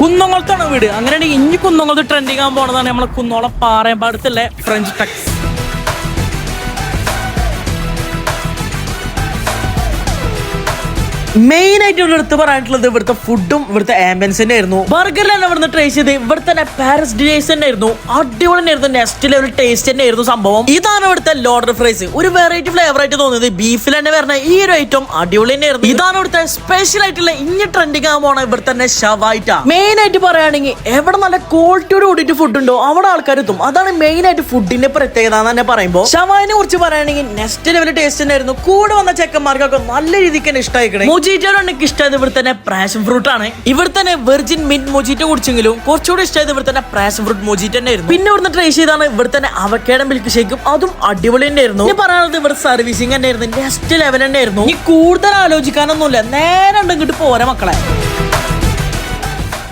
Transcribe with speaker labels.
Speaker 1: കുന്നംകുളത്താണ് വീട്. അങ്ങനെയാണെങ്കിൽ ഇനി കുന്നംകുളത്ത് ട്രെൻഡിങ് ആകാൻ പോണതാണ് നമ്മളെ കുന്നോളം പാറയമ്പാടത്തുള്ള ഫ്രഞ്ച് ടക്സ്. മെയിൻ ആയിട്ട് ഇവിടെ എടുത്ത് പറയാനുള്ളത് ഇവിടുത്തെ ഫുഡും ഇവിടുത്തെ ആംബിയൻസ് തന്നെ ആയിരുന്നു. ബർഗറിലാണ് ഇവിടുന്ന് ട്രൈ ചെയ്ത് ഇവിടുത്തെ പാരസ് ഡിലൈസ് തന്നെ ആയിരുന്നു. അടിപൊളി തന്നെയായിരുന്നു. നെക്സ്റ്റ് ലെവൽ ടേസ്റ്റ് തന്നെ ആയിരുന്നു സംഭവം. ഇതാണ് ഇവിടുത്തെ ലോഡർ ഫ്രൈസ്. ഒരു വെറൈറ്റി ഫ്ലേവർ ആയിട്ട് തോന്നിയത് ബീഫിൽ തന്നെ വരുന്ന ഈ ഒരു ഐറ്റം അടിപൊളി തന്നെ ആയിരുന്നു. ഇതാണ് ഇവിടുത്തെ സ്പെഷ്യൽ ആയിട്ടുള്ള ഇനി ട്രെൻഡിങ് ആകാൻ പോണ ഇവിടെ തന്നെ ഷവായിറ്റ. മെയിൻ ആയിട്ട് പറയുകയാണെങ്കിൽ എവിടെ നല്ല ക്വാളിറ്റിയോട് കൂടിയിട്ട് ഫുഡ് ഉണ്ടോ അവിടെ ആൾക്കാർ എത്തും. അതാണ് മെയിൻ ആയിട്ട് ഫുഡിന്റെ പ്രത്യേകത എന്ന് തന്നെ പറയുമ്പോൾ. ഷവായിനെ കുറിച്ച് പറയുകയാണെങ്കിൽ നെക്സ്റ്റ് ലെവൽ ടേസ്റ്റ് തന്നെ ആയിരുന്നു. കൂടെ വന്ന ചെക്കന്മാർക്കൊക്കെ നല്ല രീതിക്ക് തന്നെ ഇഷ്ടമായിക്കണേ. എനിക്ക് ഇഷ്ടമായത് ഇവിടെ തന്നെ പാഷൻ ഫ്രൂട്ട് ആണ്. ഇവിടെ തന്നെ വെർജിൻ മിന്റ് മൊജിറ്റോ കുടിച്ചെങ്കിലും കുറച്ചുകൂടി ഇഷ്ടമായത് ഇവിടെ തന്നെ പാഷൻ ഫ്രൂട്ട് മൊജിറ്റോ തന്നെ ആയിരുന്നു. പിന്നെ ഇവിടുന്ന് ട്രൈ ചെയ്താണ് ഇവിടെ തന്നെ അവക്കാഡോ മിൽക്ക് ഷേക്കും. അതും അടിപൊളി തന്നെ ആയിരുന്നു. ഇനി പറയാനുള്ളത് ഇവിടെ സർവീസിംഗ് തന്നെ ആയിരുന്നു. നെക്സ്റ്റ് ലെവൽ തന്നെ ആയിരുന്നു. ഇനി കൂടുതൽ ആലോചിക്കാനൊന്നുമില്ല, നേരെ ഇങ്ങോട്ട് പോരാ മക്കളെ.